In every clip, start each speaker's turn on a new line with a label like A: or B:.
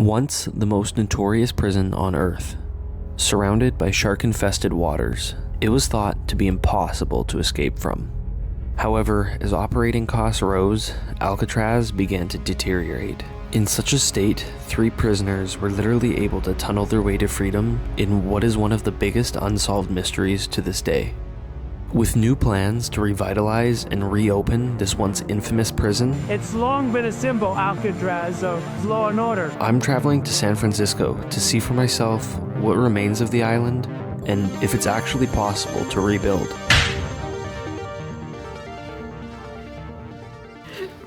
A: Once the most notorious prison on Earth, surrounded by shark-infested waters, it was thought to be impossible to escape from. However, as operating costs rose, Alcatraz began to deteriorate. In such a state, 3 prisoners were literally able to tunnel their way to freedom in what is one of the biggest unsolved mysteries to this day. With new plans to revitalize and reopen this once infamous prison,
B: it's long been a symbol, Alcatraz, of law and order.
A: I'm traveling to San Francisco to see for myself what remains of the island and if it's actually possible to rebuild.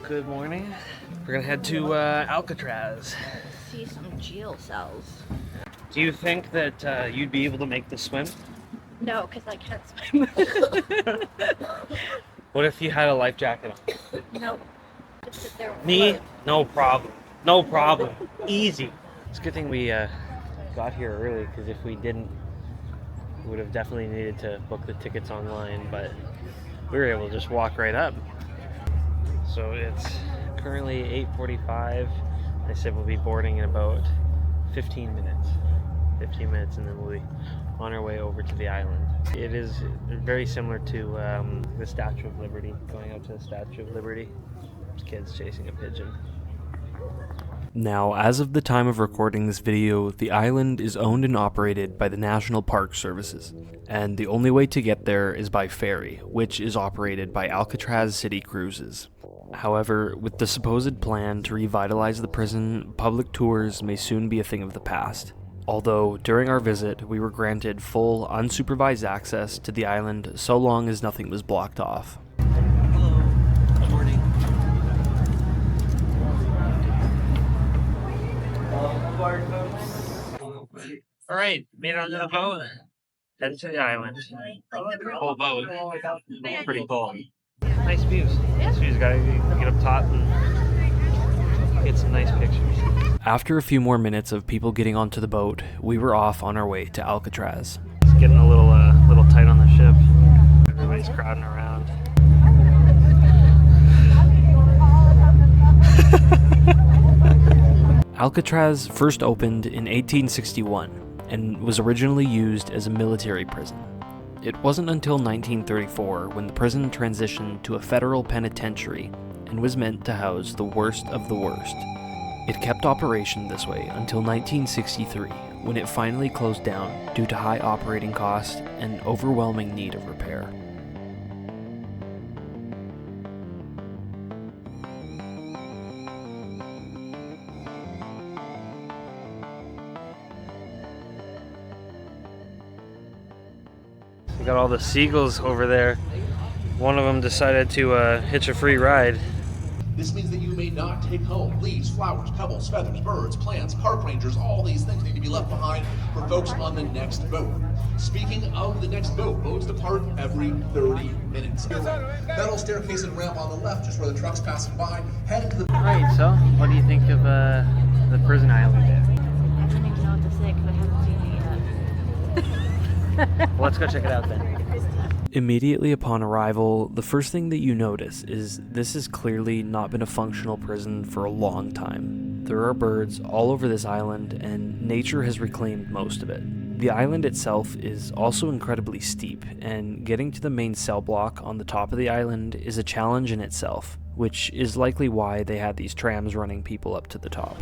A: Good morning. We're gonna head to Alcatraz.
C: See some jail cells.
A: Do you think that you'd be able to make the swim?
C: No, because I can't swim.
A: What if you had a life jacket on?
C: No. Just sit there.
A: Me? No problem. No problem. Easy. It's a good thing we got here early, because if we didn't, we would have definitely needed to book the tickets online, but we were able to just walk right up. So it's currently 8:45. I said we'll be boarding in about 15 minutes. 15 minutes and then we'll be on our way over to the island. It is very similar to the Statue of Liberty, going out to the Statue of Liberty. There's kids chasing a pigeon. Now, as of the time of recording this video, the island is owned and operated by the National Park Services, and the only way to get there is by ferry, which is operated by Alcatraz City Cruises. However, with the supposed plan to revitalize the prison, public tours may soon be a thing of the past. Although, during our visit, we were granted full, unsupervised access to the island so long as nothing was blocked off.
B: Hello. Good morning.
A: Alright, made it onto the boat. Headed to the island. Whole boat. Pretty cool. Nice views. Nice views, gotta get up top and get some nice pictures. After a few more minutes of people getting onto the boat, we were off on our way to Alcatraz. It's getting a little tight on the ship. Everybody's crowding around. Alcatraz first opened in 1861 and was originally used as a military prison. It wasn't until 1934 when the prison transitioned to a federal penitentiary and was meant to house the worst of the worst. It kept operation this way until 1963, when it finally closed down due to high operating costs and overwhelming need of repair. We got all the seagulls over there. One of them decided to hitch a free ride.
D: This means that you may not take home leaves, flowers, pebbles, feathers, birds, plants, park rangers. All these things need to be left behind for folks on the next boat. Speaking of the next boat, boats depart every 30 minutes. Metal staircase and ramp on the left, just where the truck's passing by. Head to the...
A: Alright, so what do you think of the prison island?
C: I don't even know what to say because I haven't seen it yet.
A: Well, let's go check it out then. Immediately upon arrival, the first thing that you notice is this has clearly not been a functional prison for a long time. There are birds all over this island, and nature has reclaimed most of it. The island itself is also incredibly steep, and getting to the main cell block on the top of the island is a challenge in itself, which is likely why they had these trams running people up to the top.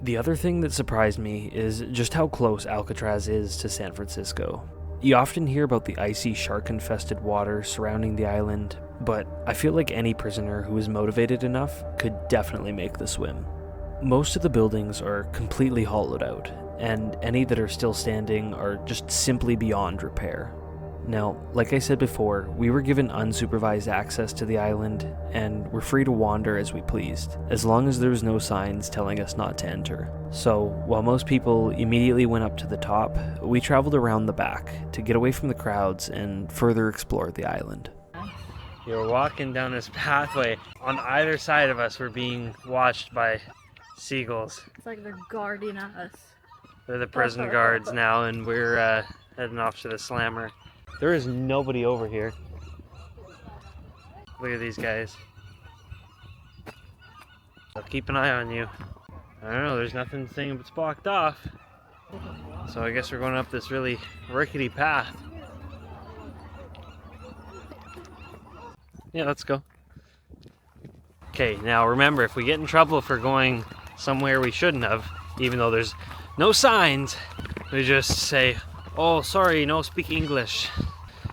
A: The other thing that surprised me is just how close Alcatraz is to San Francisco. You often hear about the icy, shark-infested water surrounding the island, but I feel like any prisoner who is motivated enough could definitely make the swim. Most of the buildings are completely hollowed out, and any that are still standing are just simply beyond repair. Now, like I said before, we were given unsupervised access to the island, and were free to wander as we pleased, as long as there was no signs telling us not to enter. So, while most people immediately went up to the top, we traveled around the back to get away from the crowds and further explore the island. You're walking down this pathway. On either side of us, we're being watched by seagulls.
C: It's like they're guarding us.
A: They're the prison guards now, and we're heading off to the slammer. There is nobody over here. Look at these guys. I'll keep an eye on you. I don't know, there's nothing saying it's blocked off. So I guess we're going up this really rickety path. Yeah, let's go. Okay, now remember, if we get in trouble for going somewhere we shouldn't have, even though there's no signs, we just say, "Oh, sorry, no speak English."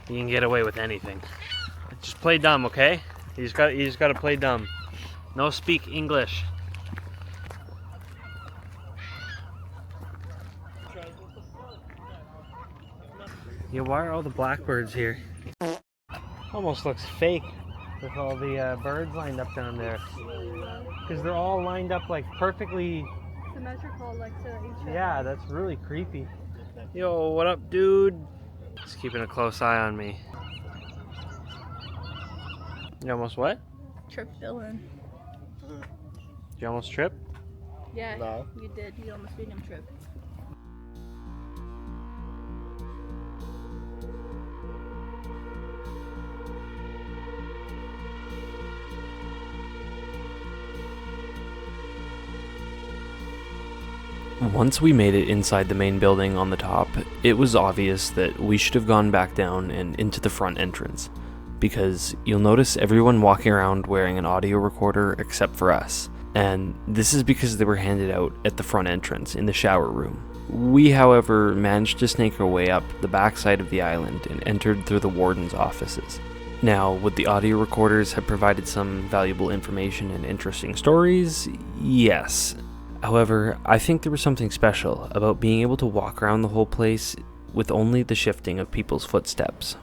A: You can get away with anything. Just play dumb, okay? You just got to play dumb. No speak English. Yeah, why are all the blackbirds here? Almost looks fake with all the birds lined up down there. Because they're all lined up like perfectly.
C: Symmetrical, like to each other.
A: Yeah, that's really creepy. Yo, what up, dude? Just keeping a close eye on me. You almost what?
C: Tripped Dylan.
A: You almost tripped?
C: Yeah,
A: No.
C: you did. You almost made him trip.
E: Once we made it inside the main building on the top, it was obvious that we should have gone back down and into the front entrance, because you'll notice everyone walking around wearing an audio recorder except for us, and this is because they were handed out at the front entrance in the shower room. We, however, managed to snake our way up the backside of the island and entered through the Wardens' offices. Now, would the audio recorders have provided some valuable information and interesting stories? Yes. However, I think there was something special about being able to walk around the whole place with only the shifting of people's footsteps.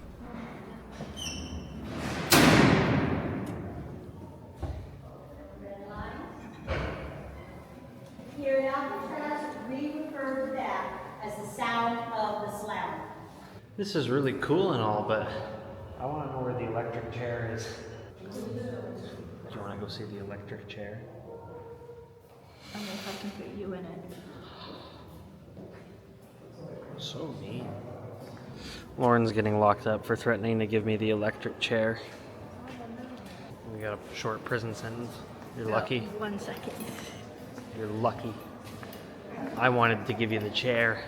F: Here in Alcatraz, we refer to that as the sound of the slammer.
A: This is really cool and all, but I want to know where the electric chair is. Do you want to go see the electric chair?
C: I don't know if I can put you in it.
A: So mean. Lauren's getting locked up for threatening to give me the electric chair. We got a short prison sentence. You're lucky.
C: 1 second.
A: You're lucky. I wanted to give you the chair.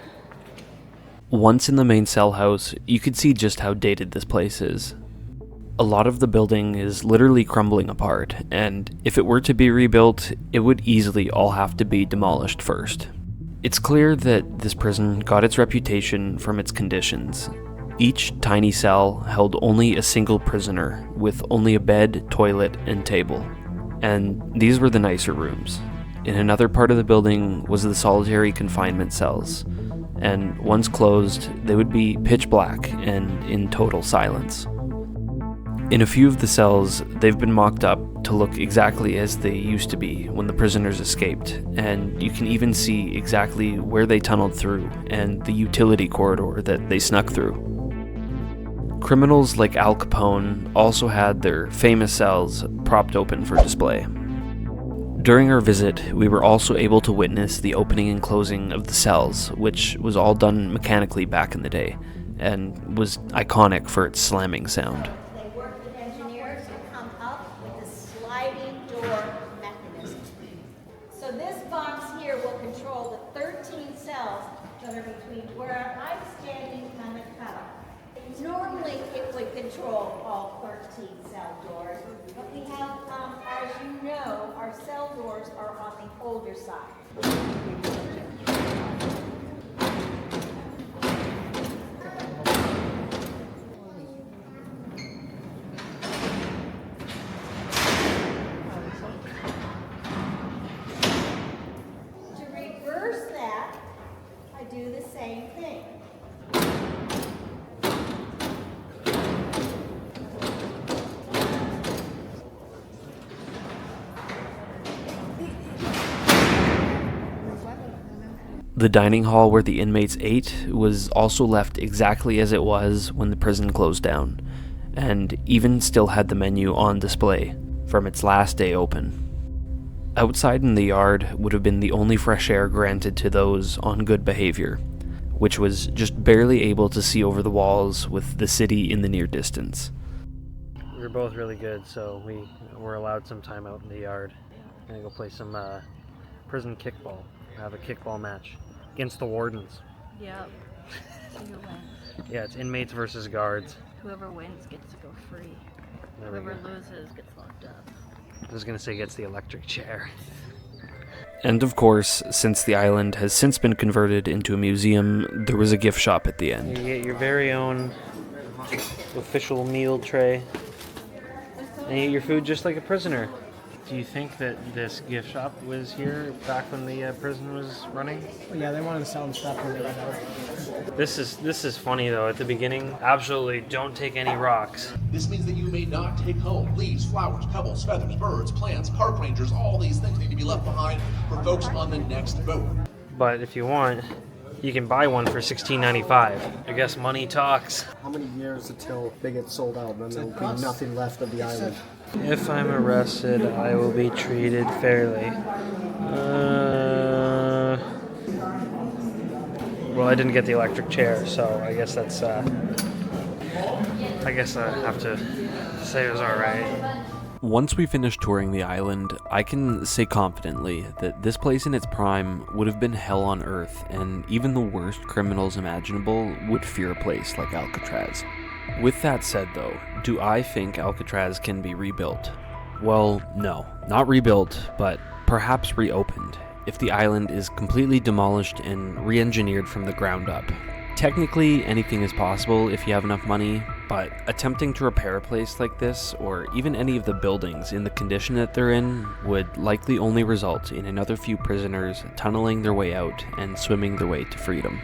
E: Once in the main cell house, you could see just how dated this place is. A lot of the building is literally crumbling apart, and if it were to be rebuilt, it would easily all have to be demolished first. It's clear that this prison got its reputation from its conditions. Each tiny cell held only a single prisoner, with only a bed, toilet, and table. And these were the nicer rooms. In another part of the building was the solitary confinement cells, and once closed, they would be pitch black and in total silence. In a few of the cells, they've been mocked up to look exactly as they used to be when the prisoners escaped, and you can even see exactly where they tunneled through and the utility corridor that they snuck through. Criminals like Al Capone also had their famous cells propped open for display. During our visit, we were also able to witness the opening and closing of the cells, which was all done mechanically back in the day, and was iconic for its slamming sound.
F: So this box here will control the 13 cells that are between where I'm standing and the cutout. Normally it would control all 13 cell doors, but we have, as you know, our cell doors are on the older side. Do the same thing.
E: The dining hall where the inmates ate was also left exactly as it was when the prison closed down, and even still had the menu on display from its last day open. Outside in the yard would have been the only fresh air granted to those on good behavior, which was just barely able to see over the walls with the city in the near distance.
A: We were both really good, so we were allowed some time out in the yard. Gonna go play some prison kickball. Have a kickball match against the wardens.
C: Yep. See who wins.
A: Yeah, it's inmates versus guards.
C: Whoever wins gets to go free.
A: There we
C: Whoever
A: go.
C: loses gets locked up.
A: I was gonna say gets the electric chair.
E: And of course, since the island has since been converted into a museum, there was a gift shop at the end.
A: You get your very own official meal tray. And you eat your food just like a prisoner. Do you think that this gift shop was here back when the prison was running?
B: Yeah, they wanted to sell them stuff when they got out.
A: This is funny though. At the beginning, absolutely don't take any rocks.
D: This means that you may not take home leaves, flowers, pebbles, feathers, birds, plants, park rangers. All these things need to be left behind for folks on the next boat.
A: But if you want, you can buy one for $16.95. I guess money talks.
G: How many years until they get sold out, and then there'll be nothing left of the island?
A: If I'm arrested, I will be treated fairly. Well, I didn't get the electric chair, so I guess that's. I guess I have to say it was all right.
E: Once we finish touring the island, I can say confidently that this place in its prime would have been hell on earth, and even the worst criminals imaginable would fear a place like Alcatraz. With that said though, do I think Alcatraz can be rebuilt? Well, no, not rebuilt, but perhaps reopened, if the island is completely demolished and re-engineered from the ground up. Technically, anything is possible if you have enough money, but attempting to repair a place like this, or even any of the buildings in the condition that they're in, would likely only result in another few prisoners tunneling their way out and swimming their way to freedom.